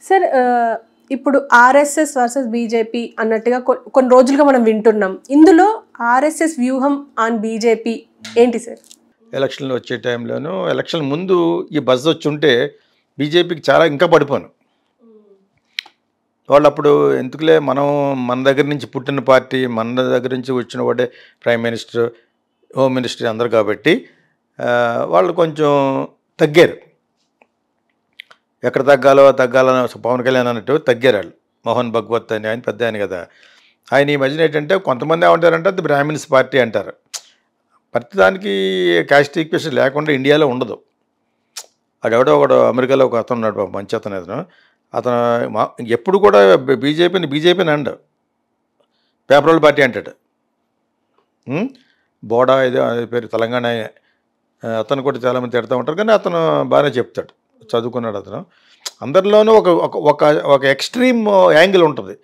Sir ఇప్పుడు RSS versus BJP అన్నట్టుగా కొన్ని రోజులుగా మనం వింటున్నాం. ఇందులో ఆర్ఎస్ఎస్ వ్యూహం ఆన్ బీజేపీ ఏంటి సార్? ఎలక్షన్లు వచ్చే టైంలోనూ ఎలక్షన్ ముందు ఈ బజ్ వచ్చి ఉంటే బీజేపీకి చాలా ఇంకా పడిపోను. వాళ్ళు అప్పుడు ఎందుకులే మనం మన దగ్గర నుంచి పుట్టిన పార్టీ, మన దగ్గర నుంచి వచ్చిన వాడే ప్రైమ్ మినిస్టర్, హోమ్ మినిస్టర్ అందరు కాబట్టి వాళ్ళు కొంచెం తగ్గారు. ఎక్కడ తగ్గాలని పవన్ కళ్యాణ్ అన్నట్టు తగ్గారు వాళ్ళు. మోహన్ భగవత్ అని ఆయన పెద్ద ఆయన కదా. ఆయన ఈ మధ్యన ఏంటంటే కొంతమంది ఏమంటారంటే అది బ్రాహ్మిన్స్ పార్టీ అంటారు. ప్రతిదానికి క్యాస్ట్ ఈక్వేషన్ లేకుండా ఇండియాలో ఉండదు. అడెవడో ఒకడు అమెరికాలో ఒక అతను ఉన్నాడు, మంచి అతను. అతను ఎప్పుడు కూడా బీజేపీని అండు, పేపర్ పార్టీ అంటాడు. బోడా ఇది పేరు తెలంగాణ అతను కూడా చాలామంది తిడుతూ ఉంటారు, కానీ అతను బాగానే చెప్తాడు, చదువుకున్నాడు అతను. అందరిలోనూ ఒక ఎక్స్ట్రీమ్ యాంగిల్ ఉంటుంది.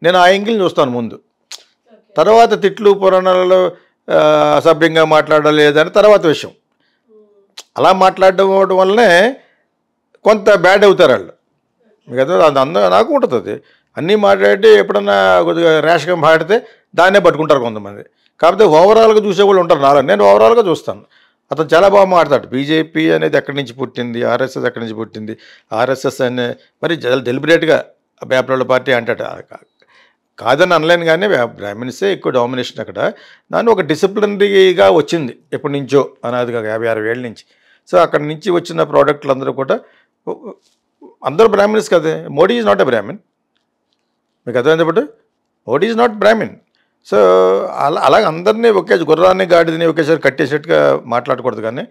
నేను ఆ యాంగిల్ని చూస్తాను ముందు. తర్వాత తిట్లు పురాణాలలో అసభ్యంగా మాట్లాడాలి లేదని తర్వాత విషయం. అలా మాట్లాడడం వల్లనే కొంత బ్యాడ్ అవుతారు వాళ్ళు. మిగతా నాకు ఉంటుంది. అన్నీ మాట్లాడి ఎప్పుడన్నా కొద్దిగా ర్యాష్గా మాట్లాడితే దాన్నే పట్టుకుంటారు కొంతమంది. కాకపోతే ఓవరాల్గా చూసేవాళ్ళు ఉంటారు. నేను ఓవరాల్గా చూస్తాను. అతను చాలా బాగా మాట్లాడతాడు. బీజేపీ అనేది ఎక్కడి నుంచి పుట్టింది, ఆర్ఎస్ఎస్ ఎక్కడి నుంచి పుట్టింది, ఆర్ఎస్ఎస్ అనే మరి డెలిబరేట్గా పేపర్ల పార్టీ అంటాడు. కాదని అనలేను, కానీ బ్రాహ్మిన్సే ఎక్కువ డామినేషన్ అక్కడ. దాన్ని ఒక డిసిప్లినరీగా వచ్చింది ఎప్పటి నుంచో, అనాదిగా 50-60 ఏళ్ళ నుంచి. సో అక్కడి నుంచి వచ్చిన ప్రోడక్ట్లు అందరూ కూడా అందరూ బ్రాహ్మిన్స్ కదే. Modi is not a brahmin. మీకు అర్థమైనప్పుడు Modi is not brahmin. So అలాగే అందరినీ గుర్రాన్ని గాడిదని ఒకేసారి కట్టేసేట్టుగా మాట్లాడకూడదు. కానీ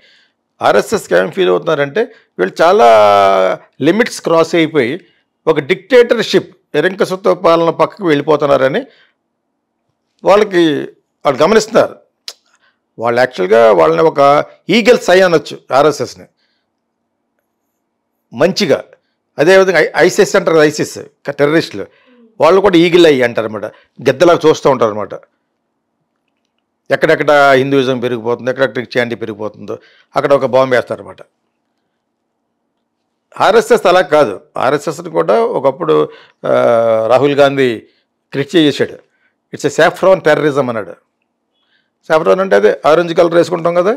ఆర్ఎస్ఎస్కి ఏం ఫీల్ అవుతున్నారంటే వీళ్ళు చాలా లిమిట్స్ క్రాస్ అయిపోయి ఒక డిక్టేటర్షిప్, ఎరంకసత్వ పాలన పక్కకు వెళ్ళిపోతున్నారని వాళ్ళు గమనిస్తున్నారు. వాళ్ళు యాక్చువల్గా వాళ్ళని ఒక ఈగల్స్ ఐ అనొచ్చు ఆర్ఎస్ఎస్ని మంచిగా. అదేవిధంగా ఐసిస్ అంటారు, ఐసిస్ టెర్రరిస్టులు, వాళ్ళు కూడా ఈగిల్ ఐ అంటారు అనమాట. గెద్దలాగా చూస్తూ ఉంటారు అనమాట. ఎక్కడెక్కడ హిందూయిజం పెరిగిపోతుందో, ఎక్కడెక్కడ క్రిస్టియానిటీ పెరిగిపోతుందో అక్కడ ఒక బాంబు వేస్తారనమాట. ఆర్ఎస్ఎస్ అలా కాదు. ఆర్ఎస్ఎస్ని కూడా ఒకప్పుడు రాహుల్ గాంధీ క్రిటిసైజ్ చేశాడు. ఇట్స్ ఎ సాఫ్రాన్ టెర్రరిజం అన్నాడు. సాఫ్రాన్ అంటే అదే ఆరెంజ్ కలర్ వేసుకుంటాం కదా,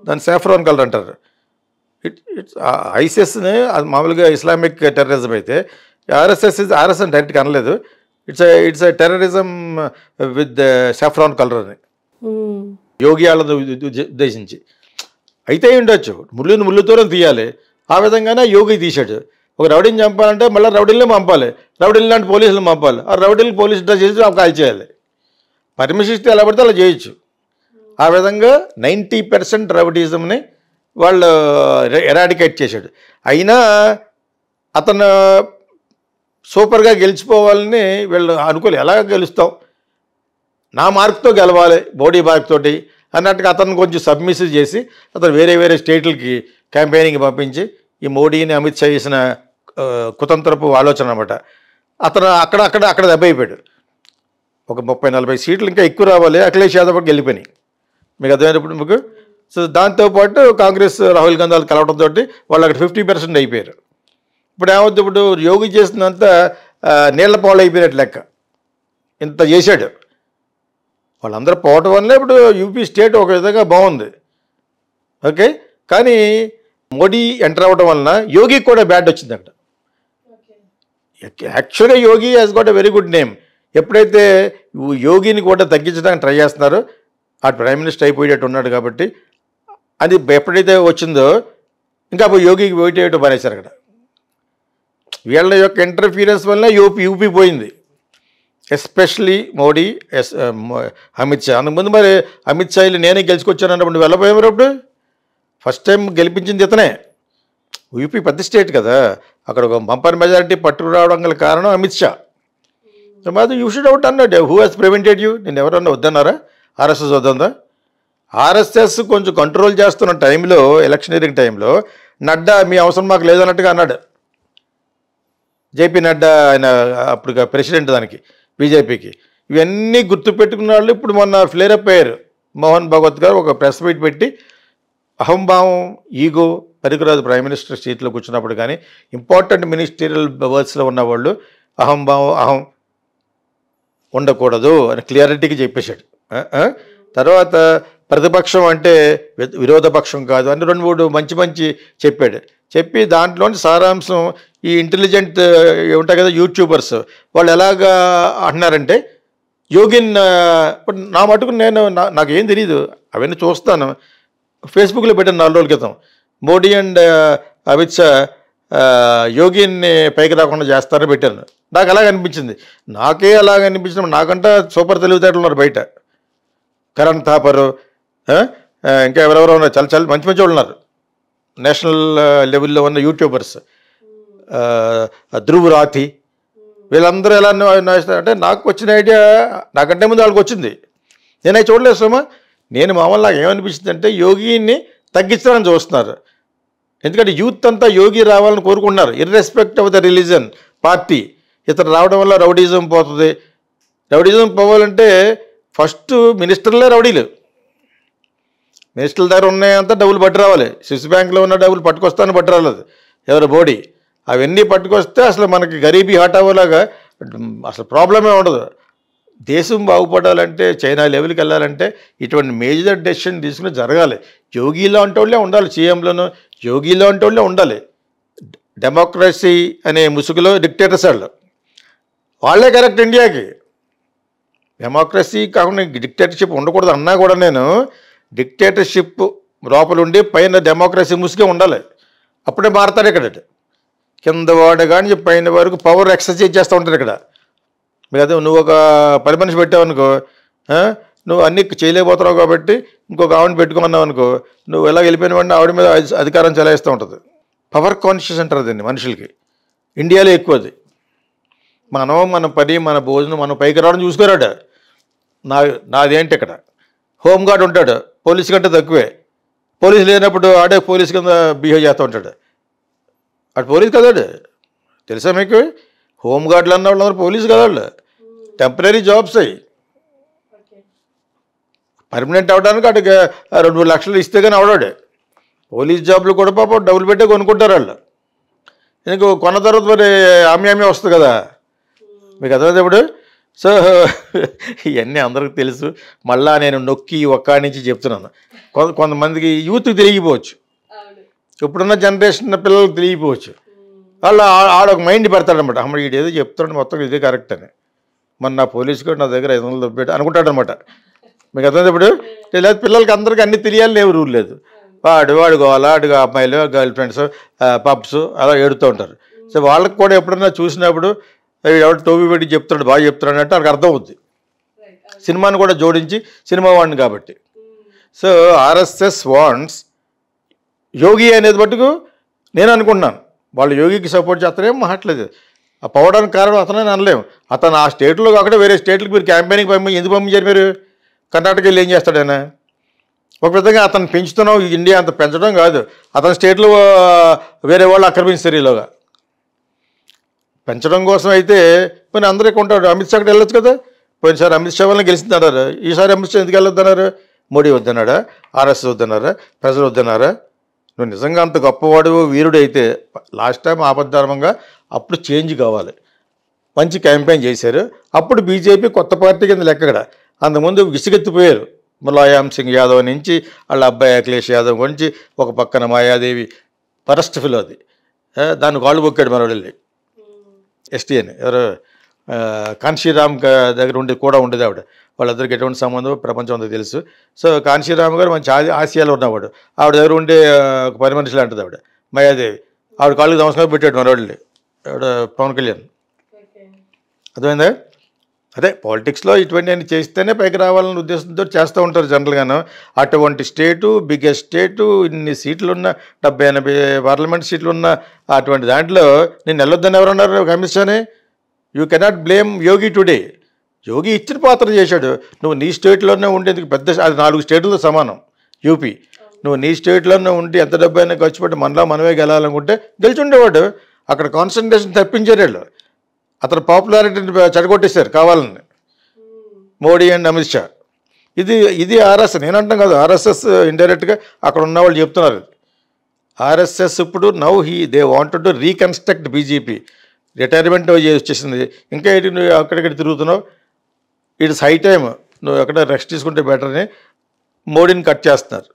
దాన్ని సాఫ్రాన్ కలర్ అంటారు. ఐసిస్ని అది మామూలుగా ఇస్లామిక్ టెర్రరిజం అయితే ఆర్ఎస్ఎస్ డైరెక్ట్గా అనలేదు. It's a terrorism with saffron colour అని యోగి వాళ్ళని ఉద్దేశించి. అయితే ఉండొచ్చు, ముళ్ళుతోనే తీయాలి. ఆ విధంగానే యోగి తీశాడు. ఒక రౌడీని చంపాలంటే మళ్ళీ రౌడీలనే పంపాలి, రౌడీలు లాంటి పోలీసులు పంపాలి. ఆ రౌడీలు పోలీసు డ్రెస్ చేసి కాల్ చేయాలి. పర్మిషన్ ఇస్తే ఎలా పడితే అలా చేయొచ్చు. ఆ విధంగా 90% రౌడీజంని వాళ్ళు ఎరాడికేట్ చేశాడు. అయినా అతను సూపర్గా గెలిచిపోవాలని వీళ్ళు అనుకోలేదు. ఎలాగ గెలుస్తాం, నా మార్క్తో గెలవాలి, బాడీ మార్క్ తోటి అన్నట్టుగా అతను కొంచెం సబ్మిసివ్ చేసి అతను వేరే స్టేట్లకి క్యాంపెయినింగ్ పంపించి ఈ మోడీని అమిత్ షా చేసిన కుతంత్రపు ఆలోచన అనమాట. అతను అక్కడ దెబ్బ అయిపోయాడు. ఒక 30-40 సీట్లు ఇంకా ఎక్కువ రావాలి, అఖిలేష్ యాదవ్ గెలిపోయినాయి. మీకు అర్థమైనప్పుడు మీకు. సో దాంతోపాటు కాంగ్రెస్ రాహుల్ గాంధీ వాళ్ళు కలవడంతో వాళ్ళు అక్కడ 50% అయిపోయారు. ఇప్పుడు ఏమవుతుంది, ఇప్పుడు యోగి చేసినంత నీళ్ల పాలు అయిపోయినట్టు లెక్క. ఇంత చేశాడు. వాళ్ళందరూ పోవటం వల్లే ఇప్పుడు యూపీ స్టేట్ ఒక విధంగా బాగుంది. ఓకే, కానీ మోడీ ఎంటర్ అవ్వడం వలన యోగికి కూడా బ్యాడ్ వచ్చింది అక్కడ. యాక్చువల్గా Yogi has got a very good name. ఎప్పుడైతే యోగిని కూడా తగ్గించడానికి ట్రై చేస్తున్నారో ఆ ప్రైమ్ మినిస్టర్ అయిపోయేటట్టు ఉన్నాడు కాబట్టి అది ఎప్పుడైతే వచ్చిందో ఇంకా యోగికి వెయిట్ చేయటం పనేశారు అక్కడ. వీళ్ళ యొక్క ఇంటర్ఫీరెన్స్ వల్ల యూపీ పోయింది. ఎస్పెషలీ మోడీ, అమిత్ షా. అందుకుముందు మరి అమిత్ షా నేనే గెలుచుకొచ్చాను అన్నప్పుడు వెళ్ళిపోయారు. అప్పుడు ఫస్ట్ టైం గెలిపించింది ఇతనే. యూపీ పెద్ద స్టేట్ కదా, అక్కడ ఒక బంపర్ మెజారిటీ పట్టుకురావడం గల కారణం అమిత్ షా. మాది యూ షుడ్ అవుట్ అన్నాడు. Who has prevented you? నేను ఎవరన్నా వద్దన్నారా? ఆర్ఎస్ఎస్ వద్దా? ఆర్ఎస్ఎస్ కొంచెం కంట్రోల్ చేస్తున్న టైంలో, ఎలక్షనీరింగ్ టైంలో నడ్డా మీ అవసరం మాకు లేదన్నట్టుగా అన్నాడు. జేపీ నడ్డా, ఆయన అప్పుడు ప్రెసిడెంట్ దానికి బీజేపీకి. ఇవన్నీ గుర్తుపెట్టుకున్న వాళ్ళు ఇప్పుడు మొన్న ఫ్లేరప్ అయ్యారు. మోహన్ భగవత్ గారు ఒక ప్రెస్ మీట్ పెట్టి అహంభావం, ఈగో పనికిరాదు ప్రైమ్ మినిస్టర్ సీట్లో కూర్చున్నప్పుడు. కానీ ఇంపార్టెంట్ మినిస్టీరియల్ వర్క్స్లో ఉన్నవాళ్ళు అహం ఉండకూడదు అని క్లియారిటీగా చెప్పేశాడు. తర్వాత ప్రతిపక్షం అంటే విరోధ పక్షం కాదు అని 2-3 మంచి చెప్పాడు. చెప్పి దాంట్లోని సారాంశం ఈ ఇంటెలిజెంట్ ఉంటాయి కదా యూట్యూబర్స్, వాళ్ళు ఎలాగా అంటున్నారంటే యోగిన్ నా మటుకు నాకేం తెలియదు, అవన్నీ చూస్తాను. ఫేస్బుక్లో పెట్టాను 4 రోజుల క్రితం, మోడీ అండ్ అమిత్ షా యోగిని పైకి రాకుండా చేస్తారని పెట్టాను. నాకు అలాగ అనిపించింది. నాకే అలాగ అనిపించిన, నాకంటే సూపర్ తెలివితేటలు ఉన్నారు బయట. కరణ్ థాపరు, ఇంకా ఎవరెవరో ఉన్నారు, చాలా మంచి వాళ్ళు ఉన్నారు నేషనల్ లెవెల్లో ఉన్న యూట్యూబర్స్. ధ్రువ్ రాథి, వీళ్ళందరూ ఎలా అంటే నాకు వచ్చిన ఐడియా నాకంటే ముందు వాళ్ళకి వచ్చింది. నేను అవి చూడలేదు సుమా. నేను మామూలు నాకు ఏమనిపించింది అంటే యోగిని తగ్గించాలని చూస్తున్నారు. ఎందుకంటే యూత్ అంతా యోగి రావాలని కోరుకుంటున్నారు, ఇర్రెస్పెక్ట్ ఆఫ్ ద రిలీజన్ పార్టీ. ఇతను రావడం వల్ల రౌడీజం పోతుంది. రౌడీజం పోవాలంటే ఫస్ట్ మినిస్టర్లే రౌడీలు. మినిస్టర్ల దగ్గర ఉన్నాయంతా డబ్బులు పట్టి రావాలి. స్విస్ బ్యాంక్లో ఉన్న డబ్బులు పట్టుకొస్తాను పట్టి రాలేదు ఎవరు మోడీ. అవన్నీ పట్టుకొస్తే అసలు మనకి గరీబీ హఠావోలాగా అసలు ప్రాబ్లమే ఉండదు. దేశం బాగుపడాలంటే, చైనా లెవెల్కి వెళ్ళాలంటే ఇటువంటి మేజర్ డెసిషన్ తీసుకుని జరగాలి. యోగిలో అంటే వాళ్ళే ఉండాలి, సీఎంలోనూ యోగిలో అంటే వాళ్ళే ఉండాలి. డెమోక్రసీ అనే ముసుగులో డిక్టేటర్స్ వాళ్ళే కరెక్ట్ ఇండియాకి. డెమోక్రసీ కాకుండా డిక్టేటర్షిప్ ఉండకూడదు అన్నా కూడా నేను డిక్టేటర్షిప్ లోపల ఉండి పైన డెమోక్రసీ ముసుగే ఉండాలి. అప్పుడే మారుతారు. ఇక్కడ కింద వాడు కానీ పైన వరకు పవర్ ఎక్సర్సైజ్ చేస్తూ ఉంటారు ఇక్కడ. మీకు అదే నువ్వు ఒక 10 మనిషి పెట్టావనుకో, నువ్వు అన్నీ చేయలేకపోతున్నావు కాబట్టి ఇంకొక ఆవిడని పెట్టుకున్నావు అనుకో, నువ్వు ఎలా వెళ్ళిపోయిన వాడిని ఆవిడ మీద అధికారం చెలాయిస్తూ ఉంటుంది. పవర్ కాన్షియస్ అంటారు దీన్ని మనుషులకి. ఇండియాలో ఎక్కువ అది. మన పని, మన భోజనం, మనం పైకి రావడం చూసుకోరాడు. నాదేంటి ఇక్కడ హోంగార్డ్ ఉంటాడు, పోలీస్ కంటే తక్కువే. పోలీసు లేనప్పుడు ఆడే పోలీస్ కింద బిహేవ్ చేస్తూ ఉంటాడు. అటు పోలీస్ కదాడు, తెలుసా మీకు? హోంగార్డులు అన్న వాళ్ళందరూ పోలీసు కదా, వాళ్ళు టెంపరీ జాబ్స్ అయ్యి. పర్మనెంట్ అవ్వడానికి అటు 2-3 లక్షలు ఇస్తే కానీ అవడాడు. పోలీస్ జాబ్లు కూడా పాపం డబ్బులు పెట్టే కొనుక్కుంటారు వాళ్ళు. ఎందుకు కొన్న తర్వాత మరి ఆమె వస్తుంది కదా, మీకు అర్థమైతే ఇప్పుడు. సో ఇవన్నీ అందరికీ తెలుసు. మళ్ళా నేను నొక్కి ఒక్క నుంచి చెప్తున్నాను. కొంతమందికి యూత్కి తెలియకపోవచ్చు, ఇప్పుడున్న జనరేషన్ పిల్లలకు తెలియకపోవచ్చు. వాళ్ళు ఆడొక మైండ్ పెడతాడనమాట, అమ్మ వీడు ఏదో చెప్తాడు మొత్తం ఇదే కరెక్ట్ అని. మన నా పోలీసు కూడా నా దగ్గర 500 దొబ్బెట్టు అనుకుంటాడు అనమాట. మీకు అర్థమైతే ఇప్పుడు. లేదా పిల్లలకి అందరికీ అన్నీ తెలియాలని ఏమి రూల్ లేదు. వాడు గోవాలా, అడుగు అమ్మాయిలు, గర్ల్ ఫ్రెండ్స్, పబ్స్ అలా ఏడుతూ ఉంటారు. సో వాళ్ళకి కూడా ఎప్పుడన్నా చూసినప్పుడు ఎవడు టోపీ పెట్టి చెప్తాడు, బాగా చెప్తున్నాడు అంటే వాళ్ళకి అర్థం అవుద్ది. సినిమాని కూడా జోడించి, సినిమా వాడిని కాబట్టి. సో ఆర్ఎస్ఎస్ వాంట్స్ యోగి అనేది మటుకు నేను అనుకుంటున్నాను. వాళ్ళు యోగికి సపోర్ట్ చేస్తారేమో మాట్లేదు. ఆ పోవడానికి కారణం అతనని అనలేము. అతను ఆ స్టేట్లో కాకుండా వేరే స్టేట్లకు మీరు క్యాంపెయినింగ్ ఎందుకు పంపించారు మీరు? కర్ణాటక వెళ్ళి ఏం చేస్తాడు ఆయన? ఒక విధంగా అతను పెంచుతున్నావు, ఇండియా అంత పెంచడం కాదు, అతని స్టేట్లో వేరే వాళ్ళు ఆక్రమిస్తారు. ఈలోగా పెంచడం కోసం అయితే పోనీ అందరూ కొంటాడు. అమిత్ షా అక్కడ వెళ్ళొచ్చు కదా. పోయినసారి అమిత్ షా వల్ల గెలిచిందన్నారు, ఈసారి అమిత్ షా ఎందుకు వెళ్ళొద్దన్నారు? మోడీ వద్దన్నాడా? ఆర్ఎస్ఎస్ వద్దన్నారా? ప్రజలు వద్దన్నారా? నువ్వు నిజంగా అంత గొప్పవాడు, వీరుడు అయితే లాస్ట్ టైం ఆపద్ధర్మంగా అప్పుడు చేంజ్ కావాలి. మంచి క్యాంపెయిన్ చేశారు. అప్పుడు బీజేపీ కొత్త పార్టీ కింద లెక్క. అంతకుముందు విసిగెత్తిపోయారు. ములాయం సింగ్ యాదవ్ నుంచి వాళ్ళ అబ్బాయి అఖిలేష్ యాదవ్ గురించి, ఒక పక్కన మాయాదేవి పరస్ట్ ఫిల్ అది, దాన్ని కాళ్ళు బొక్కాడు మన వెళ్ళి ఎస్టీ అని. ఎవరు కాన్షీరామ్ దగ్గర కూడా ఉండేది ఆవిడ. వాళ్ళిద్దరికి ఎటువంటి సంబంధం ప్రపంచం అంతా తెలుసు. సో కాన్షీరామ్ గారు మంచి ఆసియాలో ఉన్నవాడు. ఆవిడ దగ్గర ఉండే ఒక 10 మనిషి లాంటిది ఆవిడ మాయాదేవి. ఆవిడ కాళ్ళకి నమస్కారం పెట్టాడు మన వాళ్ళు ఆవిడ పవన్ కళ్యాణ్. అర్థమైందా? అదే పాలిటిక్స్లో ఇటువంటి అన్ని చేస్తేనే పైకి రావాలనే ఉద్దేశంతో చేస్తూ ఉంటారు జనరల్గాను. అటువంటి స్టేటు, బిగ్గెస్ట్ స్టేటు, ఇన్ని సీట్లున్న 70-80 పార్లమెంట్ సీట్లు ఉన్న అటువంటి దాంట్లో నేను వెళ్ళొద్దని ఎవరన్నారు? అమిత్ షానే. You cannot blame Yogi today. Yogi ఇచ్చిన పాత్ర చేశాడు. నువ్వు నీ స్టేట్లోనే ఉండేందుకు పెద్ద, అది 4 స్టేట్లతో సమానం యూపీ. నువ్వు నీ స్టేట్లోనే ఉండి ఎంత డబ్బు అయినా ఖర్చు పెట్టి మనలా మనమే గెలాలనుకుంటే గెలిచి ఉండేవాడు. అక్కడ కాన్సన్ట్రేషన్ తప్పించారు వాళ్ళు. అతను పాపులారిటీని చెడగొట్టేశారు కావాలని మోడీ అండ్ అమిత్ షా. ఇది ఆర్ఎస్ఎస్ నేను కాదు, ఆర్ఎస్ఎస్ ఇండైరెక్ట్గా అక్కడ ఉన్న వాళ్ళు చెప్తున్నారు. ఆర్ఎస్ఎస్ ఇప్పుడు they wanted to reconstruct BJP. Retirement వచ్చేసింది, ఇంకా ఏంటి నువ్వు అక్కడిక్కడ తిరుగుతున్నావు, ఇట్స్ హై టైమ్ నువ్వు ఎక్కడ రెస్ట్ తీసుకుంటే బెటర్ అని మోడీని కట్ చేస్తున్నారు.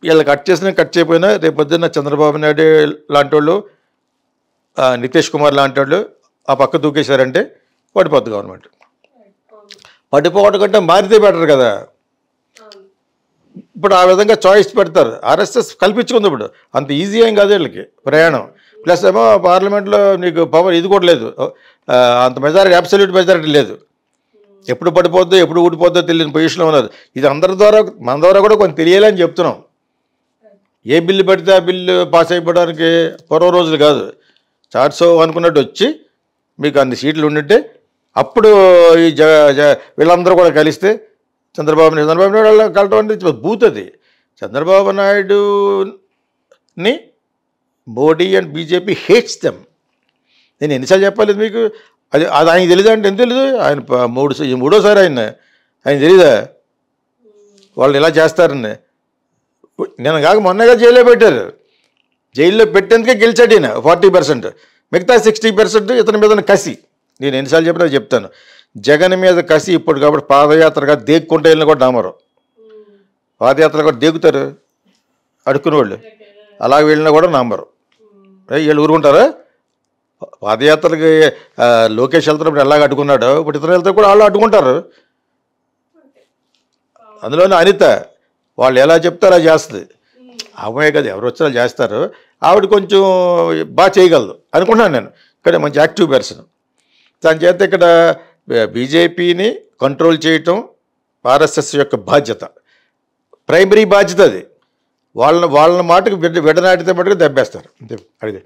వీళ్ళు కట్ చేయకపోయినా రేపు పొద్దున్న చంద్రబాబు నాయుడు లాంటి వాళ్ళు, నితీష్ కుమార్ లాంటి వాళ్ళు ఆ పక్క దూకేశారంటే పడిపోద్ది గవర్నమెంట్. పడిపోవడం కంటే మారితే బెటర్ కదా. ఇప్పుడు ఆ విధంగా చాయిస్ పెడతారు. ఆర్ఎస్ఎస్ కల్పించుకుంది. ఇప్పుడు అంత ఈజీ ఏం కాదు వీళ్ళకి ప్రయాణం. ప్లస్ ఏమో పార్లమెంట్లో నీకు పవర్ ఇది కూడా లేదు, అంత మెజారిటీ, అబ్సల్యూట్ మెజారిటీ లేదు. ఎప్పుడు పడిపోద్దో ఎప్పుడు ఊడిపోద్దో తెలియని పొజిషన్లో ఉన్నారు. ఇది అందరి ద్వారా, మన ద్వారా కూడా కొంచెం తెలియాలని చెప్తున్నాం. ఏ బిల్లు పెడితే ఆ బిల్లు పాస్ అయిపోవడానికి పూర్వ రోజులు కాదు. చార్ట్సో అనుకున్నట్టు వచ్చి మీకు అన్ని సీట్లు ఉండింటే అప్పుడు ఈ వీళ్ళందరూ కూడా కలిస్తే చంద్రబాబు నాయుడు కలటం అంటే బూత్. అది చంద్రబాబు నాయుడుని Modi and BJP hates them. నేను ఎన్నిసార్లు చెప్పాలి మీకు? అది ఆయనకి తెలియదా అంటే ఎందుకు తెలీదు? ఆయన మూడోసారి ఆయన తెలీదా వాళ్ళు ఇలా చేస్తారని? నేను కాక మొన్నగా జైల్లో పెట్టారు. జైల్లో పెట్టేందుకే గెలిచాడు ఈయన 40%. మిగతా 60% ఇతని మీద కసి. నేను ఎన్నిసార్లు చెప్పినా చెప్తాను. జగన్ మీద కసి ఇప్పుడు కాబట్టి పాదయాత్రగా దేక్కుంటే వెళ్ళిన కూడా నమ్మరు. పాదయాత్ర కూడా దేగుతారు అడుక్కునే వాళ్ళు, అలా వెళ్ళినా కూడా నమ్మరు. వీళ్ళు ఊరుకుంటారా? పాదయాత్రకి లోకేష్ వెళ్తున్నప్పుడు ఎలాగ అడ్డుకున్నాడు, ఇప్పుడు ఇతరులు వెళ్తే కూడా వాళ్ళు అడ్డుకుంటారు. అందులోనే అనిత వాళ్ళు ఎలా చెప్తే అలా చేస్తుంది. అమ్మాయి కదా, ఎవరు వచ్చి వాళ్ళు చేస్తారు. ఆవిడ కొంచెం బాగా చేయగలదు అనుకుంటున్నాను నేను. ఇక్కడ మంచి యాక్టివ్ పర్సన్. దాని చేత ఇక్కడ బీజేపీని కంట్రోల్ చేయటం ఆర్ఎస్ఎస్ యొక్క బాధ్యత, ప్రైమరీ బాధ్యత అది. వాళ్ళ మాటకు విడనాటితే మటుకు దెబ్బేస్తారు అంతే. అడిగే